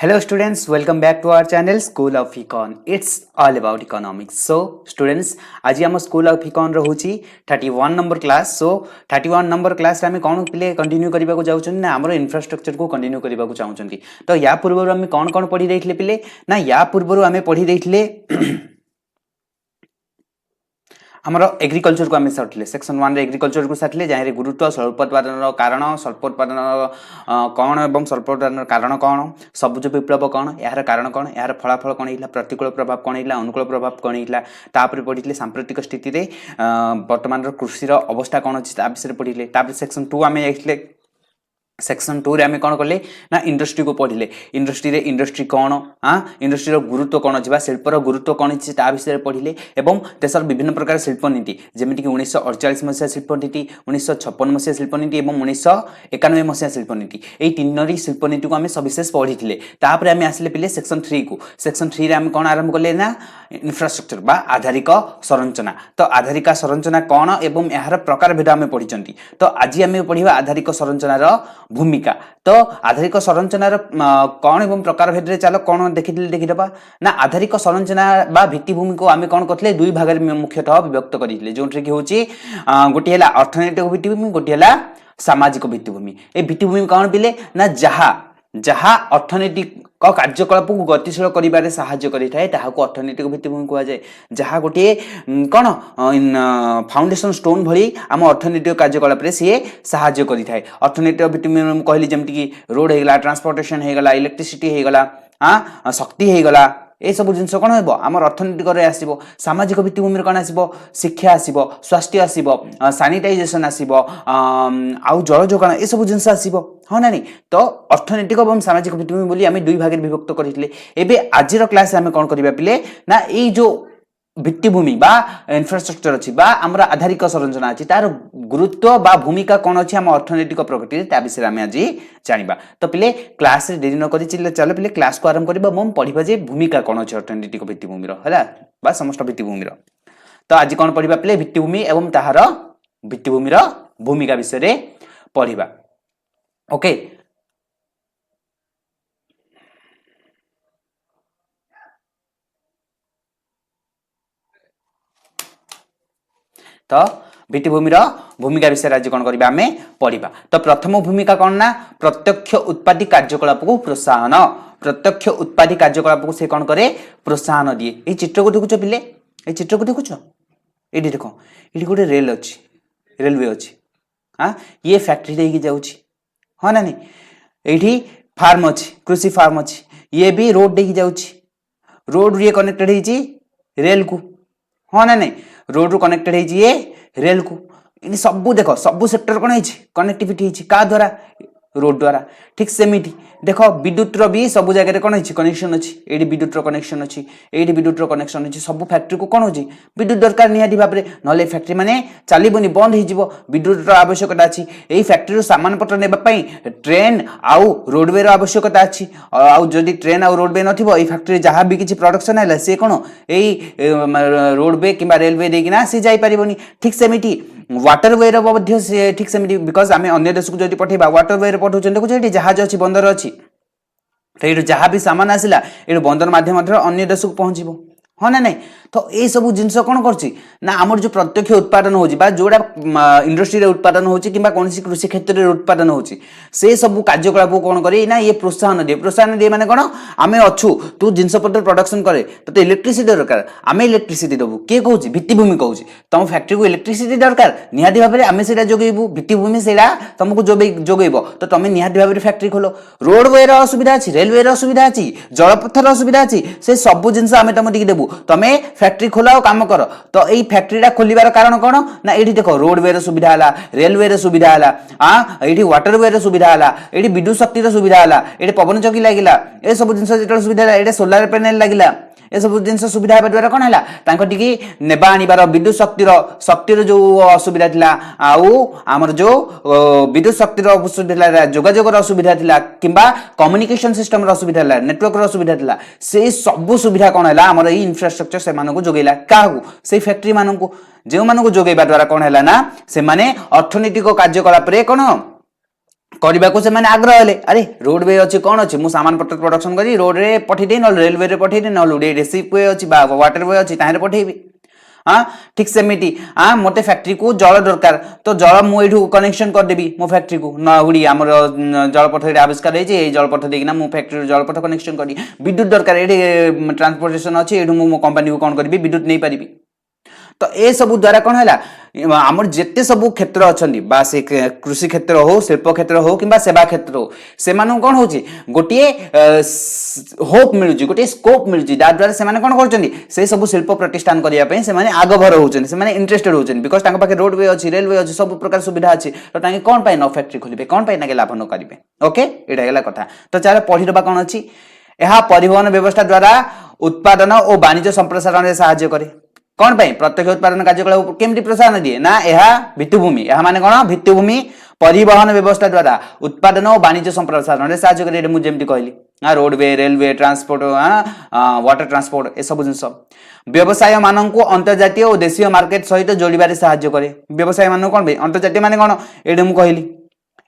Hello students, welcome back to our channel School of Econ. It's all about economics. So students, आज हम School of Econ रहुची 31 number class. So 31 number class रे हम कोन पिले continue करबा को जाउछन ना हमर इंफ्रास्ट्रक्चर को कंटिन्यू करबा को चाहुछंती. तो या पूर्व हम कोन पढी देथिले पिले ना या पूर्व हम पढी देथिले हमरो एग्रीकल्चर को आम सारे सेक्शन 1 रे एग्रीकल्चर को सारे जहाँ गुरुत्व स्वल्पोत्पादन कारण स्वल्पोत्पादन कौन एवं स्वल्पोत्पादन कारण कौन सबुज विप्लव कौन यार कारण कौन यार फलाफल कौन है प्रतिकूल प्रभाव कौन है अनुकूल प्रभाव कौन है तापर पढ़ी सांप्रतिक स्थिति रे वर्तमान कृषि अवस्था कौन अच्छी विषय पढ़ी सेक्शन 2 आम जाइए सेक्शन 2 रे आम कौन कले ना इंडस्ट्री को पढ़ले इंडस्ट्री रे इंडस्ट्री कौन इंडस्ट्री गुरुत्व कौन अच्छी शिल्पर गुरुत्व कौन अच्छी विषय पढ़ले एवं देशर विभिन्न प्रकार शिल्पनीति जमीक 1948 मसीहा शिल्पनीति 1956 मसीहा शिल्पनीति और 1991 मसीहा शिल्पनीति यही तीन शिल्पनीति को आम सविशेष पढ़ी तापर आम आसिले पिले सेक्शन 3 को सेक्शन 3 रे आम कौन आरंभ कले ना इंफ्रास्ट्रक्चर बा आधारिक संरचना तो आधारिक संरचना कौन एवं यार प्रकार भेद आम पढ़ी तो आज आम पढ़ा आधारिक संरचनार भूमिका तो आधारिक संरचनार कौन एवं प्रकार भेद चलो कौन देखीदबा ना आधारिक संरचना बा भित्तिभूमि को आम कौन करते दुई भाग में मुख्यतः विभक्त करते जो कि हूँ गोटे अर्थनैतिक भित्तिभूमि गोटे सामाजिक भित्तिभूमि ए भित्तिभूमि कौन पिले ना जहाँ अर्थनैतिक कार्यकलाप को गतिशील करिबारे साहाय्य करिथाय ताहाको अर्थनैतिक भित्तिभूमि कहा जाए जहाँ गोटे कौन फाउंडेशन स्टोन भली आम अर्थनैतिक कार्यकलाप सी साहाय्य करिथाय अर्थनैतिक भित्तिभूमि कहली जमती कि रोड होगला ट्रांसपोर्टेशन होगला इलेक्ट्रिसिटी होगला शक्ति होगला ए सब जिनस कौन हो आम अर्थनैतिक आसो सामाजिक भित्तिभूमि कौन आसो शिक्षा आसो स्वास्थ्य आसो सानिटाइजेशन आसो आउ जल जोगाण ए सब जिनस आसो हाँ ना नहीं तो अर्थनैतिक और सामाजिक भित्तिभूमि बोली आम दुई भाग विभक्त करते एवं आज क्लास आम कौन करवा पिले ना ये जो भित्तिभूमि बा इंफ्रास्ट्रक्चर अच्छी बा आमर आधारिक संरचना अच्छी तार गुरुत्व बा भूमिका कौन अच्छी आम अर्थनैतिक प्रगति विषय आम आज जाना तो पिले क्लास रे देरी न करी चलो पिले क्लास को आरंभ करबा मम पढ़िबा जे भूमिका कौन अच्छी अर्थनैतिक भित्तिभूमि है बा समस्त भित्तिभूमि तो आज कौन पढ़ा पिले भित्तिभूमि एवं ताहार भित्तिभूमि भूमिका विषय पढ़ा ओके तो भित्तिभूमिर भूमिका विषय आज कौन करबा आमे पढ़िबा तो प्रथम भूमिका कौन ना प्रत्यक्ष उत्पादी कार्यकलाप को प्रोत्साहन प्रत्यक्ष उत्पादी कार्यकलाप को से कौन करे प्रोत्साहन दिए ये चित्र को देखुछ पिले ये चित्र को देखुछ ये देखो ये गोटे रेल अच्छी रेलवे अच्छी हाँ ये फैक्ट्री देकी जाउची हाँ ना नहीं ये फार्म अच्छी कृषि फार्म अच्छी ये भी रोड देकी जाउची रोड ये कनेक्टेड है रेल को हाँ ना नहीं रोड रू कनेक्टेड है रेल को इन सबू देख सबू सेक्टर कौन है कनेक्टिविटी क्या द्वारा रोड द्वारा ठीक सेमिटी देख विद्युत भी सब जगह कौन है कनेक्शन अच्छी ये विद्युत कनेक्शन अच्छी ये विद्युत कनेक्शन अच्छी सब फैक्ट्री को कौन हो विद्युत दरकार निहाती भाव में ना फैक्ट्री माने चलबनी बंद हो विद्युत आवश्यकता अच्छी यही फैक्ट्री सामान पत्र नापी ट्रेन आउ रोडवे आवश्यकता अच्छी आउ जदि ट्रेन आउ रोडवे नथिबो एई फैक्ट्री जहाँ भी किसी प्रोडक्शन है सी कौन यही रोडवे कि रेलवे देकिना सी जाई परिबनी ठीक सेमिटी वाटरवे रे ठीक सेमिटी बिकज आम अन्य देश को जब पठेबा वाटरवे रे पठाउछन देखुछ एठी जहाज अच्छी बंदर अच्छी तो ये जहाँ भी सामान आसला ये बंदर माध्यम अन्य देश को पहुंचब हाँ ना नहीं तो ये सब जिनस कौन करना आमर जो प्रत्यक्ष उत्पादन हो जोड़ा इंडस्ट्री उत्पादन हो कौन कृषि क्षेत्र में उत्पादन हो सब कार्यकलाप कौन करे ना ये प्रोत्साहन दिए माने कौन आम अच्छु तू जिनपतर प्रोडक्शन करे तो इलेक्ट्रिसिटी दरकार आम इलेक्ट्रिसिटी देवु किए कौन भित्तिभूमि कौन तुम फैक्ट्री को इलेक्ट्रिसिटी दरकार निहाती भाव में आम से जोगेबू भित्तिभूमि से तुमको जोगेब तो तुम निहाती भाव में फैक्ट्री खोल रोडवे असुविधा अच्छी रेलवे असुविधा अच्छी जलपथर असुविधा अच्छी से सब जिन आम तुम देबू तमें फैक्ट्री खोला काम कर तो यही फैक्ट्री खोलिबार कारण कौन ना ये देख रोडवे सुविधा है रेलवे सुविधा है ये वाटरवे सुविधा है ये विद्युत शक्ति सुविधा है ये पवन चौकी लगे ये सब जिन जो सुविधा है ये सोलार पैनल लगे ये सब जिन सुविधा द्वारा कौन है नेबा आनिबार विद्युत शक्तिर जो असुविधा थी आमर जो विद्युत शक्तिर असुविधा जोगाजोगर असुविधा थी कि कम्युनिकेशन सिस्टम असुविधा नेटवर्क असुविधा थी से सब सुविधा कौन है आमर ये इंफ्रास्ट्रक्चर से जोगेला क्या से फैक्ट्री मान जो जोगेबा द्वारा कौन है ना से अर्थनैतिक कार्यकलाप कौन କରିବାକୁ ସେମାନେ ଆଗ୍ରହ ହେଲେ अरे रोडवे अच्छी कौन अच्छी मु सामान पत्र प्रोडक्शन करी रोड रे पठेई देई न रेलवे रे पठेई देई न उडे रेसिपी अच्छी बा वाटरवे अच्छी ताहे पठेइबी हाँ ठीक सेमिटी हाँ मते फैक्ट्री को जल दरकार तो जल मुझे कनेक्शन करदेवी मो फैक्ट्री को नहुड़ी आम जलपथ आविष्कार होती जलपथ देना मो फैक्ट्री जलपथ कनेक्शन करी विद्युत दरकार ये ट्रांसपोर्टेशन अच्छी ये मो कंपनी को कौन करी विद्युत नहीं पारि तो ए सब द्वारा कौन है आमर जिते सब क्षेत्र अच्छा से कृषि क्षेत्र हो शिल्प क्षेत्र हो कि सेवा क्षेत्र हो से कौन हो गोटे होप मिलूँ गोटे स्कोप मिलूँ जहाद्वारा से कौन कर सब शिल्प प्रतिष्ठान करने से आगभर होती इंटरेस्टेड होती बिकज पाखे रोडवे अच्छी रेलवे अच्छी सब प्रकार सुविधा अच्छी तो कौन पाई न फैक्ट्री खोलिए कौन पाई ना लाभ न करेंगे ओके यहाँ कथा तो चलो पढ़ी दबा कौन अच्छी यह परिवहन व्यवस्था द्वारा उत्पादन और वाणिज्य संप्रसारण में साहाय्य करे कौन पाई प्रत्यक्ष उत्पादन कार्यकलाप केमती प्रोत्साहन दिए ना यह भित्तिभूमि यह माने कौन भित्तिभूमि परिवहन व्यवस्था द्वारा उत्पादन और वाणिज्य संप्रसारण में साहाय्य करे मुझे जमी कहली roadway railway transport water transport ए सब जिन व्यवसाय मान को अंतर्जातीय और देशीय मार्केट सहित जोड़बार साहाय्य करे व्यवसाय मान कौन भाई अंतर्जातीय माने कौन ये मुझे कहली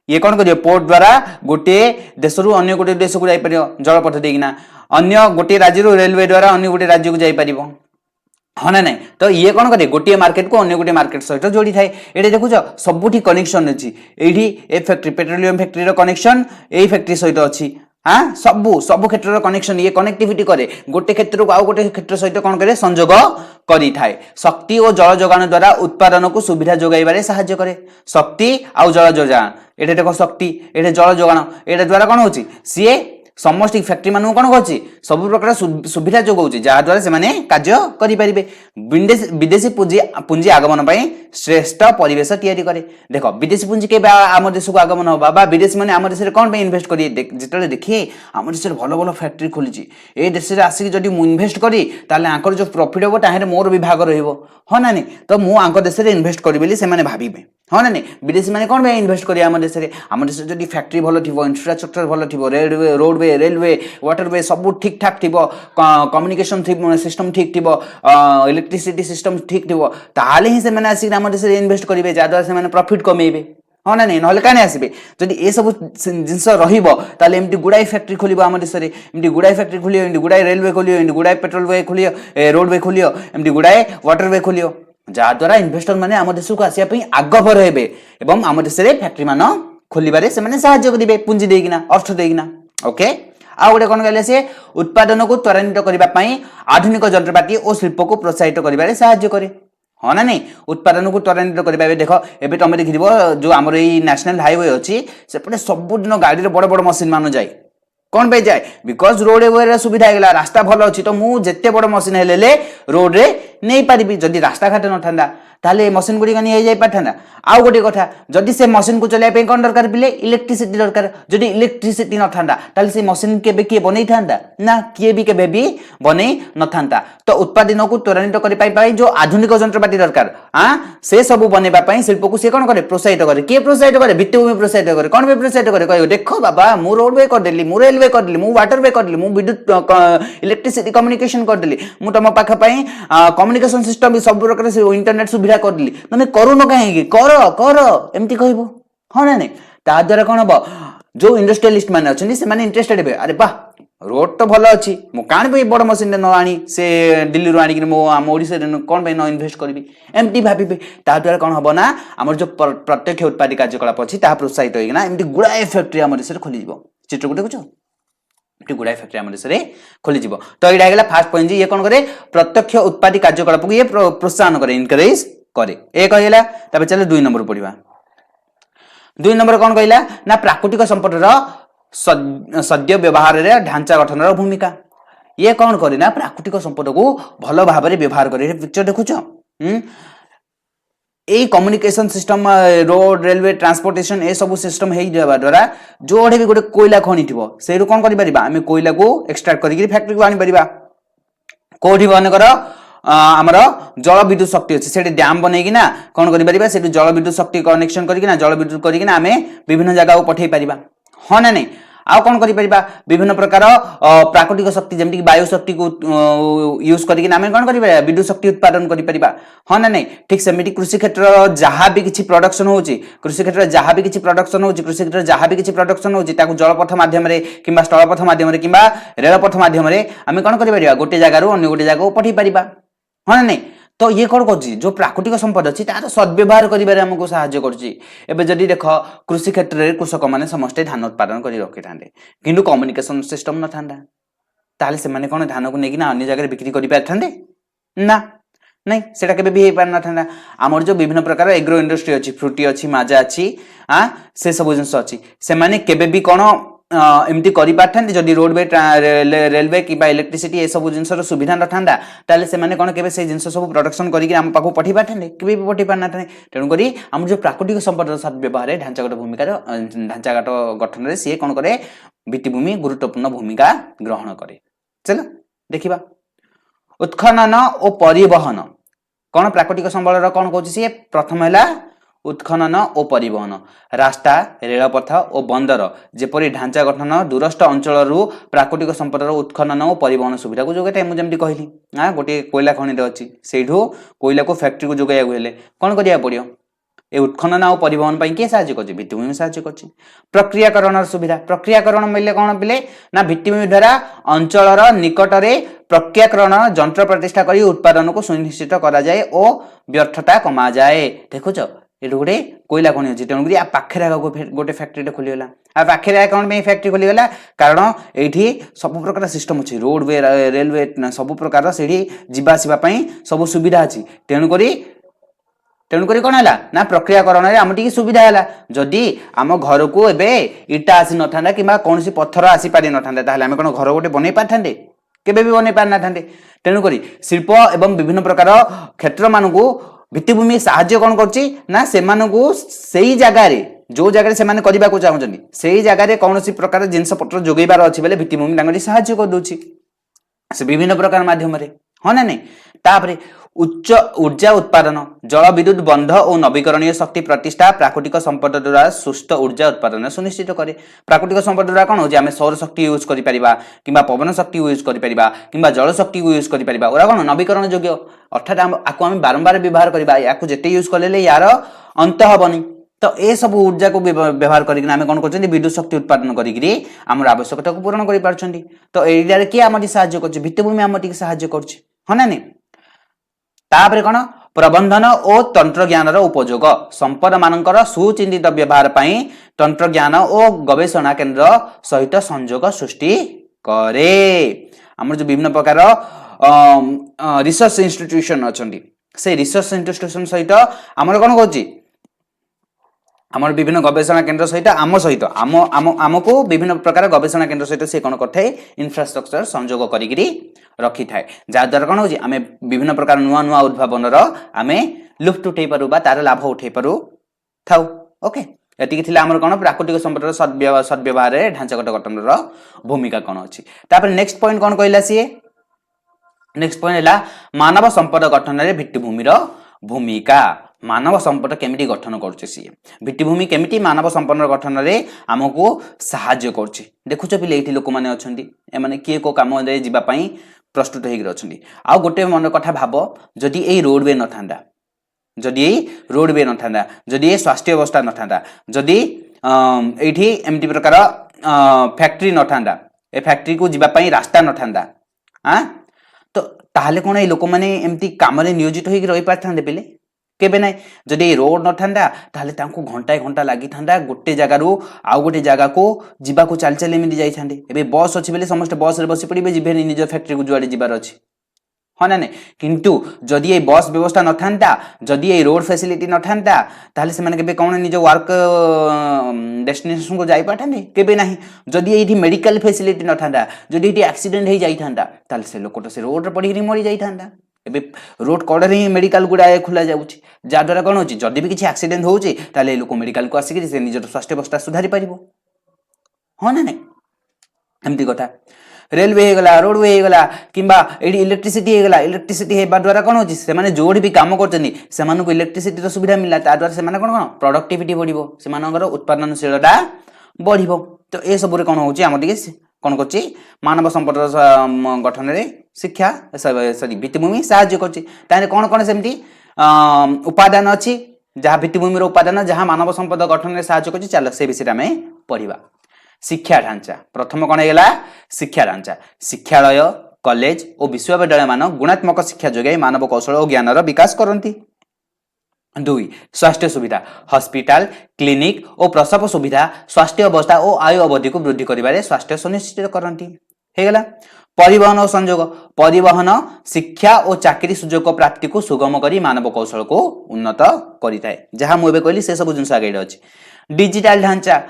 ये कौन कर पोर्ट द्वारा गोटे देश रु अन्य गोटे देश को जापर जलपथ देना अन्य गोटे राज्य रेलवे द्वारा अन्य गोटे राज्य को जापर हाँ ना नहीं तो ये कौन करे गोटे मार्केट को अन्य गोटे मार्केट सहित जोड़ी थाए ये देखुच सबुठी कनेक्शन अच्छी ये ए फैक्ट्री पेट्रोलियम फैक्ट्री कनेक्शन यही फैक्ट्री सहित अच्छी हाँ सब क्षेत्र कनेक्शन ये कनेक्टिविटी करे गोटे क्षेत्र को आउ गोटे क्षेत्र सहित कौन करे संजोग करी थाए शक्ति और जल जोगान द्वारा उत्पादन को सुविधा जोगाइबारे साहाय्य करे शक्ति आउ जल जोगान ये देख शक्ति ये जल जोगान ये द्वारा कौन होची सीए समष्टि फैक्ट्री मान कौन कर सब प्रकार सुविधा जोगाऊ जहाद्वारा से कार्य करें विदेशी पुंजी आगमन श्रेष्ठ परिवेश तैयारी करे देख विदेशी पुंजी के आम देश को आगमन होगा विदेशी मैंने आम देश में कौन इन्वेस्ट करेंगे जिते देखिए आम देश भल भल फैक्ट्री खोली ए देश में आसिक जब मुझे इन्वेस्ट करी तांकर जो प्रॉफिट हम ताहे मोर भी भाग हाँ ना नहीं तो मुझे देश में इन्वेस्ट करी से भावे हाँ ना नहीं विदेशी मैंने कौन इन्वेस्ट करेंगे आम देश जब फैक्ट्री भल थी इंफ्रास्ट्रक्चर भल थी रोडवे रेलवे वाटरवे सब ठीक ठाक थी कम्युनिकेशन सिस्टम ठीक थी इलेक्ट्रिसिटी सिस्टम ठीक थी ताले ही से आसिक आम देश में इन्वेस्ट करेंगे जहाद्वारा से प्रॉफिट कमेबे हाँ ना नहीं ना क्या आसबे जदि ये सब जिनस रमती गुड़ाई फैक्ट्री खोल आम देश में एमती गुड़ाई फैक्ट्री खोल गुड़ाई रेलवे खोल गुड़ाई पेट्रोलवे खोल रोडवे खोल एमती गुड़ाए वाटरवे खोल जहाद्वारा इन्वेस्टर मैंने आम देश को आसापी आगभर हे आम देश में फैक्ट्री मान खोल साहाय्य करेंगे पुंजी देना अर्थ देना ओके आ गोटे कौन कहले से उत्पादन को त्वरान्वित करने आधुनिक जंत्रपाति और शिल्प को प्रोत्साहित कर साहाय्य करे हाँ ना नहीं उत्पादन को त्वरान्वित करने देख एवं तुम देखिए जो आम नेशनल हाईवे अच्छी सेपटे सबुदिन गाड़ी बड़ बड़ मशीन मान जाए कौन पे जाए बिकज रोड वे सुविधा है रास्ता भल अच्छी तो मुझे बड़ मशीन हेले रोड रे नहीं पारि जदि रास्ता घाट न था ताले मशीन गुड़िक नहीं जाई पारथा आउ गोटे कथा जदि से मशीन को चलाइबा कौन दरकार पिले इलेक्ट्रिसिटी दरकार जदि इलेक्ट्रिसिटी न था ताले से मशीन केबे किए बनै था ना किए भी केबे भी बनै न था तो उत्पादन को त्वरान्वित कर पाई जो आधुनिक जंत्रपाति दरकार से सब बनैबा पई शिल्प को से कौन करे प्रोत्साहित करे के प्रोत्साहित करे भित्तिभूमि प्रोत्साहित करे कौन पे प्रोत्साहित करे कह देखो बाबा मु रोडवे कर देली मु रेलवे कर देली मु वाटरवे कर देली मु विद्युत इलेक्ट्रिसिटी कम्युनिकेशन कर देली मु तम पाख पई कम्युनिकेशन सिस्टम भी सब प्रकार से इंटरनेट सुविधा कर देली तमे करूनो कहीं कर कर एमती कहबो हाँ ना नहीं ता द्वारा कौन हम जो इंडस्ट्रियलिस्ट मैंने अच्छे से इंटरेस्टेड हे अरे वाह रोड तो भल अच्छी मु काण पे बड़ मशीन न आनी से दिल्ली रू आनी मो आम ओडिसा कौन पे न इन्वेस्ट करी एमती भावे ता द्वारा कौन हम ना आम जो प्रत्यक्ष उत्पादी कार्यकलाप अच्छी प्रोत्साहित होना एमती गुड़ाए फैक्ट्री आम देश खोल चित्र को देखुच गुड़ाए फैक्ट्री आम देश में खोल तो यहाँ फास्ट पॉइंट ये कौन करे प्रत्यक्ष उत्पादी कार्यकलाप को ये प्रोत्साहन करे इनकरेज करे ए कहला तबे चले 2 नंबर पढ़िबा 2 नंबर कौन कहला ना प्राकृतिक संपदर सद्य व्यवहार रे ढांचा गठन भूमिका ये कौन करे ना प्राकृतिक संपद को भल भाव में व्यवहार करे पिक्चर देखुच ए communication system road railway transportation ए सब सिस्टम हे जाबा द्वारा जोड़े भी गोटे कोयला खनि थिबो सेरु कोन करि परिबा आमे कोयला को एक्सट्रैक्ट करिक फैक्ट्री को आनी परिबा कोठी बनकर आमर जल विद्युत शक्ति अच्छे से डैम बनईकिना कौन करें से जल विद्युत शक्ति कनेक्शन करना जल विद्युत करना आम विभिन्न जगह को पठे पार हाँ ना नहीं आउ कौन करिपरिबा विभिन्न प्रकार प्राकृतिक शक्ति जेमति वायु शक्ति को यूज करके आम कौन कर विद्युत शक्ति उत्पादन करिपरिबा हाँ ना नहीं ठीक सेमिति कृषि क्षेत्र जहाँ भी किसी प्रोडक्शन होची कृषि क्षेत्र जहाँ भी किसी प्रोडक्शन होची कृषि क्षेत्र जहाँ भी किसी प्रोडक्शन होची ताकू जलपथ माध्यम रे किंबा स्थलपथ माध्यम रे किंबा रेलपथ माध्यम रे आम कौन करिपरिबा गोटे जगार अन्य गोटे जगह पठै परिबा हाँ ना नहीं तो ये कौन कर जो प्राकृतिक संपद अच्छी तार सद्व्यवहार करिबारे हमको साहाय्य करछि एबे जदि देख कृषि क्षेत्र में कृषक माने समस्त धान उत्पादन करि रखि थांदे किंतु कम्युनिकेशन सिस्टम न थांदा ताले से माने कोन धान को नेकी ना अन्य जगह बिक्री करि पारथांदे ना नहीं सेटा केबे भी हे पार न थांदा हमर जो विभिन्न प्रकार एग्रो इंडस्ट्री अछि फ्रूटी अछि माजा अछि से सब जिंस अछि से माने केबे भी कोन एमती करि पारथांदे जदि रोडवे रेलवे किबा इलेक्ट्रिसिटी ए सब जिंसर सुविधा न थांदा ताले से माने कोन केबे से जिंस सब प्रोडक्शन करि हम पाखो पठि पारथांदे केबे भी पठि पार न थांदे तेनु करी हम जो प्राकृतिक संपद सद्व्यवहार ढांचागत भूमिका ढांचागत गठन रे से कोन करे भित्तिभूमि गुरुत्वपूर्ण भूमिका ग्रहण करे चलो देखिबा उत्खनन और परिवहन कौन प्राकृतिक संबल कौन कौन सी प्रथम है उत्खनन और परिवहन रास्ता रेलपथ और बंदर जेपरी ढांचा गठन दूरस्थ अंचल प्राकृतिक संपद उत्खनन और परिवहन सुविधा को जोगाई मुझे कहली हाँ गोटे कोयला खनि अच्छी से कोयला को फैक्ट्री को जोगाइक हेले कौन करा पड़ो ए उत्खनन और परिवहन किए साहाय्य कर भित्तिभूमि साहाय्य कर प्रक्रियाकरण सुविधा प्रक्रियाकरण मिले कौन पिले ना भित्तिभूमि द्वारा अंचल निकटरे प्रक्रियाकरण जंत्र प्रतिष्ठा कर उत्पादन को सुनिश्चित करा जाए और व्यर्थता कमा जाए देखुच ये गोटे कोयला खनि अच्छी तेणुक पाखे गोटे फैक्ट्री खोलीगला आ पाखे कौन फैक्ट्री खोलीगला कारण ये सब प्रकार सिस्टम अच्छी रोडवे रेलवे सब प्रकार से जावासवाई सब सुविधा अच्छी तेणुक कौन है ना प्रक्रियाकरण आम टी सुविधा है जदि आम घर को एवं इटा आसी न था कि कौन पत्थर आसी पारि न था आम कौन घर गोटे बन पारि केबे भी बन पारि ना तेणुक शिल्प एवं विभिन्न प्रकार क्षेत्र मान भित्तिभूमि साहाय्य कौन कर जगार जो जगह से करने को चाहते से जगह कौन प्रकार जिनस पत्र जोगेबार अच्छी बेले भित्तिभूमि साहाय्य कर दूची से विभिन्न प्रकार माध्यम हाँ ना नहीं तापरे उच्च ऊर्जा उत्पादन जल विद्युत बंध और नवीकरणीय शक्ति प्रतिष्ठा प्राकृतिक संपद द्वारा सुस्थ ऊर्जा उत्पादन सुनिश्चित करे प्राकृतिक संपद द्वारा कौन हो सौर शक्ति यूज कर पवन शक्ति यूज कर जल शक्ति यूज कर कौन नवीकरण योग्य अर्थात आपको आम बारंबार व्यवहार करवा या जिते यूज कले यार अंत हेनी तो ये सब ऊर्जा को व्यवहार करके आम कौन कर विद्युत शक्ति उत्पादन करमर आवश्यकता को पूरण कर तो एरिया किए आम साहाय्य कर भित्तिभूमि आम साहाय्य कर हाँ ना नहीं तापर कौन प्रबंधन और तंत्र ज्ञान उपयोग संपद मानकर सुचिंतित व्यवहार पाई तंत्र ज्ञान और गवेषणा केन्द्र सहित संयोग सृष्टि करे आमर जो विभिन्न प्रकार रिसर्च इंस्टीट्यूशन अच्छा से रिसर्च इंस्टीट्यूशन सहित आमर कौन कौन आम विभिन्न गवेषणा केन्द्र सहित आम सहित आम आम आमको विभिन्न प्रकार गवेषणा केन्द्र सहित से कौन करते इंफ्रास्ट्रक्चर संयोग करी रखी थाए जहाद्वारा कौन हो विभिन्न प्रकार नुआ नुआ उद्भावन आम लुफ्ट उठे पारू तार लाभ उठे पारू था ओके ये आमर कौन प्राकृतिक संपद सद्व्यवहार ढांचागत गठन भूमिका कौन अच्छी नेक्स्ट पॉइंट कौन कहला सी नेक्स्ट पॉइंट है मानव संपद गठन में भित्तिभूमिर भूमिका मानव संपद केमिटी गठन कर भित्तिभूमि केमिटी मानव संपद गठन में आमको साहाय्य कर देखुच पिले ये लोक मैंने अच्छा एम किए को कम जावाई प्रस्तुत हो गोटे मन कथा भाव जदि यही रोडवे न था जदि यही रोडवे न था जदि ये स्वास्थ्य अवस्था न था जदि ये एमती प्रकार फैक्ट्री न था ए फैक्ट्री को जीवाई रास्ता न था हाँ तो ताहले कौन ये लोक मैंने एमती कम नियोजित हो रही पारि पिले केबे ना जदि रोड न था ताहले तांको घंटा घंटा लगी था गोटे जगार आउ गोटे जगह को जीवा को चल चल एमती जाइए एवं बस अच्छी बेले समस्त बस रे बसी पड़े जीवे निज फैक्ट्री को जुआड़े जीवार अच्छी हाँ ना नहीं किंतु जदि ये बस व्यवस्था न था जदि ये रोड फैसिलिटी न था ताहले से माने केबे कौन निज वर्क डेस्टिनेशन को जाई पाठे केबे नहीं जदि ये मेडिकल फैसिलिटी न था जदि ये एक्सीडेंट हो जाई थांदा ताहले से लोक तो से रोड रे पड़ी मरी जाई थांदा एबे रोड कड़े ही मेडिकल गुड़ाए खोल जाऊँगी जहाद्वारा कौन होची जदि भी किसी एक्सीडेंट होची ताले लोक मेडिकल को आसिक से निजर स्वास्थ्य अवस्था सुधारी पारिबो हाँ ना नहीं एमती कथा रेलवे होगला रोडवे होगला किंबा एडी इलेक्ट्रिसिटी होगला इलेक्ट्रिसिटी हेबा द्वारा कौन होची से माने जोड़ी भी काम करचनी से मानको इलेक्ट्रिसिटी रो सुविधा मिलला ता द्वारा से माने कौन प्रोडक्टिविटी बढ़िबो से मानकर उत्पादनशीलता बढ़िबो तो ए सब कौन होची आम टिके कौन करछि मानव संपद गठन रे शिक्षा सॉरी भित्तिभूमि साहाय्य करछि ताने कौन कौन सेमती उपादान अछि जहाँ भित्तिभूमि उपादान जहाँ मानव संपद गठन रे साहाय्य करछि चल से विषय आम पढ़िबा शिक्षा ढांचा प्रथम कौन है शिक्षा ढांचा शिक्षालय कॉलेज और विश्वविद्यालय मान गुणात्मक शिक्षा जोगाई मानव कौशल और ज्ञान विकास करती 2 स्वास्थ्य सुविधा हॉस्पिटल क्लिनिक और प्रसव सुविधा स्वास्थ्य अवस्था और आयु अवधि को वृद्धि करिबारे स्वास्थ्य सुनिश्चित करती हेगला परिवहन और संयोग परिवहन शिक्षा और चाकरी सुजोग प्राप्ति को सुगम करी मानव कौशल को उन्नत करिथाय जहां मु एबे कहली से सब जिंस आगे अछि डिजिटल ढांचा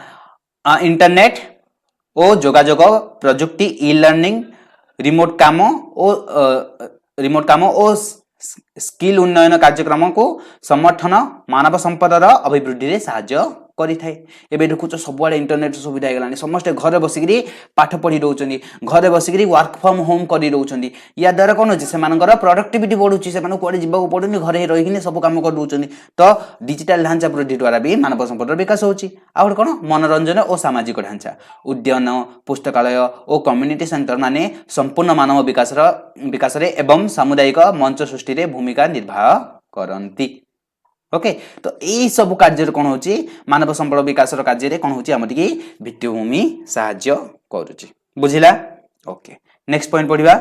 इंटरनेट और जोगाजोग प्रजुक्ति ई लर्निंग रिमोट काम और स्किल उन्नयन कार्यक्रम को समर्थन मानव संपदर अभिवृद्धि रे साहाय्य करिथाय एबे देखुच सबुआडे इंटरनेट सुविधा हेगलानी समस्त घरे बसिकरी पाठ पढ़ी रहउचंदी घरे बसिकरी वर्क फ्रॉम होम करी रहउचंदी या द्वारा कोन होची से मानकर प्रोडक्टिविटी बढ़ुची से माने कोडे जिबा पडुनी घरे रहिकिने सब काम कर रहउचंदी तो डिजिटल ढांचा वृद्धि द्वारा भी मानव संपदर विकास होची आउर कोन मनोरंजन और सामाजिक ढांचा उद्यान पुस्तकालय और कम्युनिटी सेंटर माने संपूर्ण मानव विकास रे एवं सामुदायिक मंच सृष्टि रे भूमिका निर्वाह करंती ओके तो यही सब कार्य कौन होची मानव संपद विकास कार्य रे कौन होची हम टिके भित्तिभूमि साहाय्य करूची बुझिला ओके नेक्स्ट पॉइंट पढ़िबा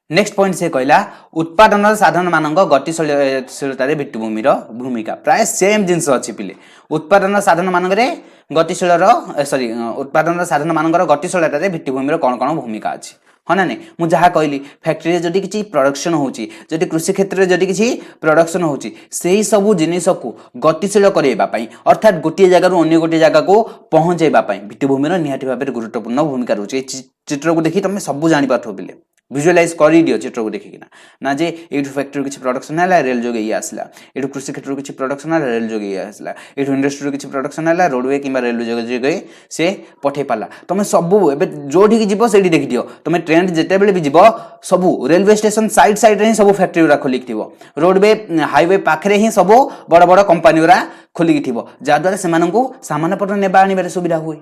नेक्स्ट पॉइंट से कहला उत्पादन साधन मानक गतिशीलता रे भित्तिभूमि रो भूमिका प्राय सेम जिंस अछि पिले उत्पादन साधन मानक रे गतिशील रो सॉरी उत्पादन साधन मानक रो गतिशीलता रे भित्तिभूमि रो कोन कोन भूमिका अछि हाँ ना नहीं मु जहाँ कहली फैक्ट्री जदि किसी प्रोडक्शन होची जदि कृषि क्षेत्र में जदि किसी प्रोडक्शन होची सेही सबु जिनिस को गतिशील करैबा पई अर्थात गोटे जगह रु अन्य गोटे जगह को पहुंचैबा पई भित्तिभूमि रो निहाती भाबे गुरुत्वपूर्ण भूमिका रहउची चित्र को देखि तमे सबु जानि पाथो बिले विजुअलाइज करी दियो चित्र को देखिकिना ना जे एठु फैक्ट्री किछि प्रोडक्शन हला रेल जोगे ये आसला एठु कृषि क्षेत्र किछि प्रोडक्शन हला रेल जोगे ये आसला एठु इंडस्ट्री किछि प्रोडक्शन हला रोडवे किबा रेल जोगे से पठे पाला तमे सबु एबे जोठी कि जिवो सेठी देखि दियो तमे ट्रेन जेते बेले भी जिवो सबु रेलवे स्टेशन साइड रे ही सबु फैक्ट्री रा खोलिक थिबो रोडवे हाईवे पाखरे ही सबु बड़ बड़ कंपनी रा खोलिक थिबो जा द्वारा से माननकु सामान्य पत्र नेबा आनी बारे सुविधा हुए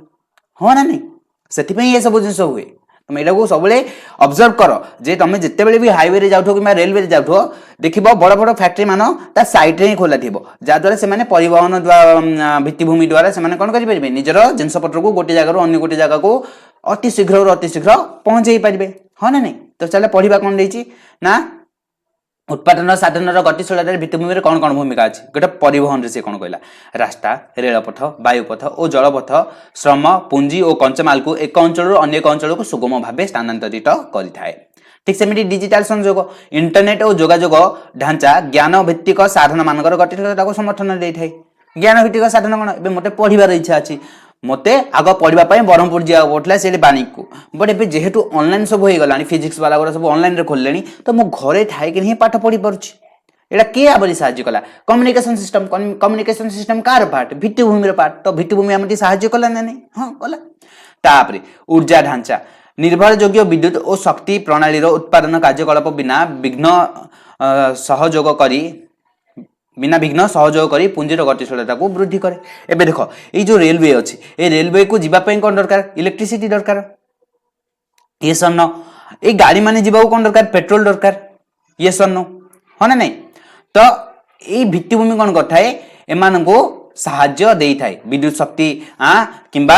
हो ना नहीं सेति पई ये सब जिंस हुए तुम एटा को सबले ऑब्जर्व करो जे तुम जिते बेले भी हाईवे रे जाउठो कि रेलवे रे जाउठो देखिबो बड़ बड़ फैक्ट्री मानो ता साइड रे ही खोला थिबो जा द्वारा से माने परिवहन भित्तिभूमि द्वारा से माने कोन करि परिबे निजर जिंस पत्र को गोटे जगह रो अन्य गोटे जगह को अति शीघ्र पहुंचै परिबे हो ना नहीं तो चले पढ़िबा कोन देछि ना उत्पादन साधन गतिशीलता भित्तिभूमि कौन कौन भूमिका अच्छी गोटे परिवहन से कौन कहला रास्ता रेलपथ वायुपथ और जलपथ श्रम पुंजी और कंचमाल को एक अंचल अन्य अंचल को सुगम भाव स्थानांतरित करिथाए ठीक सेमिति डिजिटल संयोग इंटरनेट और जोगाजोग ढांचा ज्ञान भित्तिक साधन मानकर गतिशीलता को समर्थन देइथाए ज्ञान भित्तिक साधन कौन ए मते पढ़िबार इच्छा अछि मते आग पढ़ा ब्रह्मपुर जा पड़ता से बानिक को बट ए जेहेतु ऑनलाइन सब हो गला फिजिक्स वाला गुड़ा सब ऑनलाइन रे खोलले तो मो घरे थाई कि पाठ पढ़ी पारुछि एटा के आबरी साहाय्य कला कम्युनिकेशन सिस्टम कार पार्ट भित्तिभूमि पार्ट तो भित्तिभूमि आमटी साहाय्य कला ना नहीं हां कला तापरे ऊर्जा ढांचा निर्भरयोग्य विद्युत और शक्ति प्रणाली रो उत्पादन कार्यकलाप बिना विघ्न सहयोग करी बिना विघ्न सहयोग करी पुंजीर गतिशीलता को वृद्धि करे एबे देखो ए जो रेलवे अछि ए रेलवे को जिबा पई कोन दरकार इलेक्ट्रिसिटी दरकार ये सन्नो ए गाड़ी माने जिबा को कोन दरकार पेट्रोल दरकार ये सन्नो हो ना नहीं तो ए भित्तिभूमि कोन करथाए एमान को साहाय्य देइथाए विद्युत शक्ति किंबा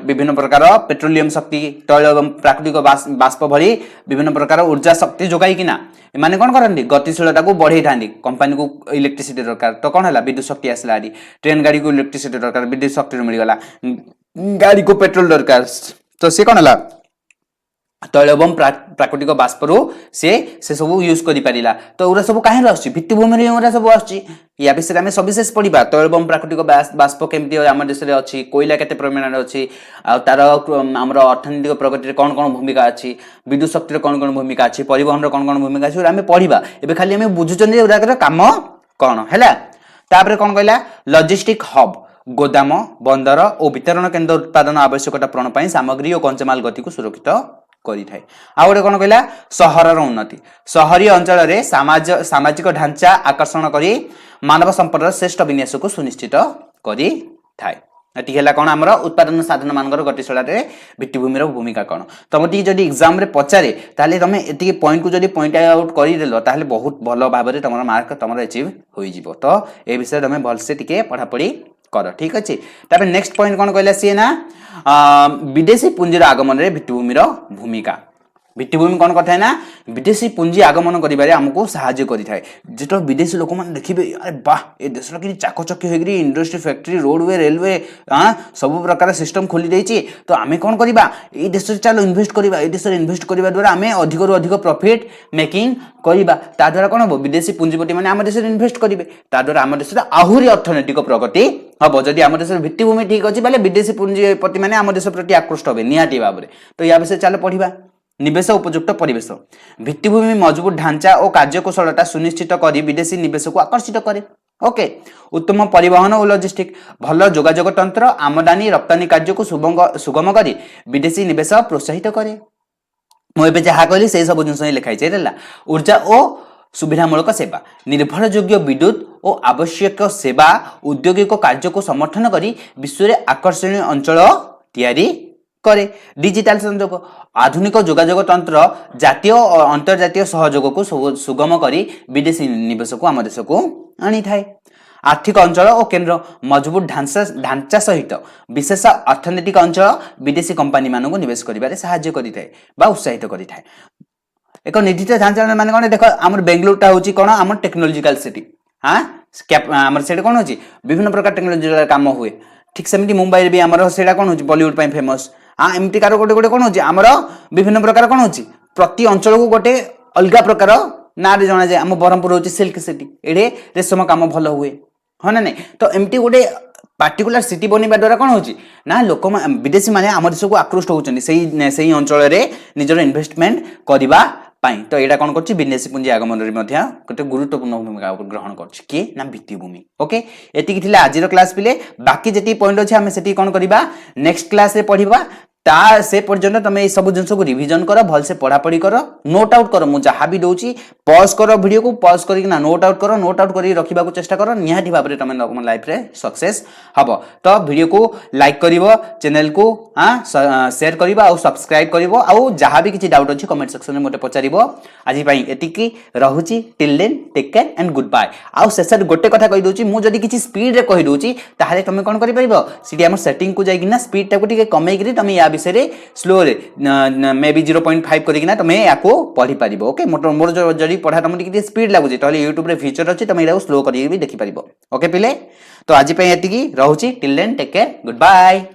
विभिन्न प्रकार पेट्रोलियम शक्ति तैल एवं प्राकृतिक बाष्प भली विभिन्न प्रकार ऊर्जा शक्ति जोगाई किना माने कोन करंदी गतिशीलता को बढ़ाई थांदी कंपनी को इलेक्ट्रिसिटी दरकार तो कोन हला विद्युत शक्ति आसला आदि ट्रेन गाड़ी को इलेक्ट्रिसिटी दरकार विद्युत शक्ति मिल गला गाड़ी को पेट्रोल दरकार तो से कोन हला तैल एवं प्राकृतिक बाष्परू से सब यूज करि परिला तो उरा सब काहे आछि भित्तिभूमि रे उरा सब आछि या विषय में सविशेष पढ़िबा तैल एवं प्राकृतिक बाष्प केमती हम देश रे अछि कोयला केते परिमाण अछि आ तार हमर अर्थनैतिक प्रगति रे कोन कोन भूमिका अछि विद्युत शक्ति रे कोन कोन भूमिका अछि परिवहन रे कोन कोन भूमिका अछि हम पढ़िबा एबे खाली हम बुझुचन जे उरा काम कोन हैला तापर कोन कहला लॉजिस्टिक हब गोदाम बंदर और वितरण केंद्र उत्पादन आवश्यकता पूरण पई सामग्री और कंचमाल गति को सुरक्षित करिथाय आ गोटे कोन कहला शहरर उन्नति शहरी अंचल रे सामाजिक ढांचा आकर्षण करी मानव संपद श्रेष्ठ विन्यास को सुनिश्चित करिथाय एटी हला कोन हमर उत्पादन साधन मानकर गतिशीलता रे भित्तिभूमि रो भूमिका कोन तमटी जदी एग्जाम रे पचारे ताले तमे एटी पॉइंट को जदी पॉइंट आउट करि देलो ताले बहुत भलो भाबरे तमर मार्क तमर अचीव होई जिवो तो ए विषय तमे भलसे टिके पढा पढी कर ठीक अछि तापर नेक्स्ट पॉइंट कोन कहला सी ना विदेशी पुंजीर आगमन रे भित्तिभूमि रो भूमिका भित्तिभूमि कौन कथा है ना विदेशी पुंजी आगमन करिबारे हमको सहाय्य करि थाए जेतो विदेशी लोक मन देखिबे अरे वाह ए देशर कि चाकचक्य होइग्री इंडस्ट्री फैक्ट्री रोडवे रेलवे हां सब प्रकार सिस्टम खोली देछि तो आमे कोन करिबा ए देश चलो इन्वेस्ट करिबा ए देश इन्वेस्ट करिबा द्वारा आमे अधिक रु अधिक प्रॉफिट मेकिंग करिबा ता द्वारा कोन हो विदेशी पुंजीपति माने हम देश इन्वेस्ट करिवे ता द्वारा हम देश आहुरी अर्थनैतिक प्रगति हबो जदि हम देश भित्तिभूमि ठीक अछि बाले विदेशी पुंजीपति माने हम देश प्रति आकृष्ट होबे निहाटी बाबरे तो या विषय चलो पढिबा निवेश उपयुक्त परिवेश भित्तिभूमि मजबूत ढांचा और कार्यकुशलता सुनिश्चित करी विदेशी निवेश को आकर्षित करे ओके उत्तम परिवहन और लॉजिस्टिक भल जोगाजोग तंत्र आमदानी रप्तानी कार्य को सुगम करी विदेशी निवेश प्रोत्साहित करे मुझे जहाँ कहली से सब जिन लिखाई ऊर्जा और सुविधामूलक सेवा निर्भरयोग्य विद्युत और आवश्यक सेवा औद्योगिक कार्य को समर्थन करी विश्व में आकर्षणीय अंचल तैयारी करे डिजिटल संयोग आधुनिक जोगाजोग तंत्र जातीय और अंतर्जातीय सहयोग को सुगम करी विदेशी निवेश को आम देश को आनी थाए आर्थिक अंचल और केंद्र मजबूत ढांचा सहित विशेष अर्थनैतिक अंचल विदेशी कंपनी मानक निवेश करिबारे सहाय्य करिथाए बा उत्साहित करिथाए एक निर्दिष्ट ढांचा माने कोन देखो हमर बेंगलुरुटा होची कोन हमर टेक्नोलॉजिकल सिटी हां हमर सेट कोन होची विभिन्न प्रकार टेक्नोलॉजिकल काम हुए ठीक सेमती मुंबई रे भी हमर सेटा कोन होची बॉलीवुड पय फेमस हाँ एमती कार गोटे गोटे कौन होची आमर विभिन्न प्रकार कौन होची प्रति अंचल को गोटे अलग प्रकार ना रे जना जाए आम ब्रह्मपुर होची सिल्क सिटी एडे रेशम काम भल हुए हाँ ना नहीं तो एमती गोटे पार्टिकुलर सिटी बनवा द्वारा कौन होची ना लोक विदेशी माने आम देश को आकृष्ट होचंदी सेही अंचल रे निजर इन्वेस्टमेंट करबा पाई तो एटा कोन करछि विदेशी पुंजी आगमन रे मध्य गोटे गुरुत्वपूर्ण भूमिका ग्रहण करछि के ना भित्तिभूमि ओके एति कि थिला आजिर क्लास पिले बाकी जेति पॉइंट अछि हमें सेति कोन करिबा नेक्स्ट क्लास रे पढिबा ता से पर्यंत तमे सब जिंस को रिवीजन कर भल से पढ़ा पढ़ी कर नोट आउट कर मु जहां भी दोची पॉज कर वीडियो को पॉज करी ना नोट आउट करी रखिबा को चेष्टा कर निहाती भाबरे तमे अपन लाइफ रे सक्सेस हबो तो वीडियो को लाइक करिवो चैनल को हां शेयर करिवो आ सब्सक्राइब करिवो आ जहां भी किछि डाउट अछि कमेंट सेक्शन में मते पचारिवो आजि पई एतिकी रहुची till then take care and good bye आ सेसर गोटे कथा कहि दोची मु जदी किछि स्पीड रे कहि दोची ताहाले तमे कोन करि परिबो सिटी हमर सेटिंग को जाई कि ना स्पीड टा को टिके कमै करी तमे या विषय रे स्लो रे मे बी 0.5 करी कि ना तमे याको पढी परिबो ओके मोर जदी पढा तमे टिके स्पीड लागु जे तले YouTube रे फीचर अछि तमे याको स्लो करी भी देखि परिबो ओके पिले तो आज पे एतिकी रहुची till then take care good bye.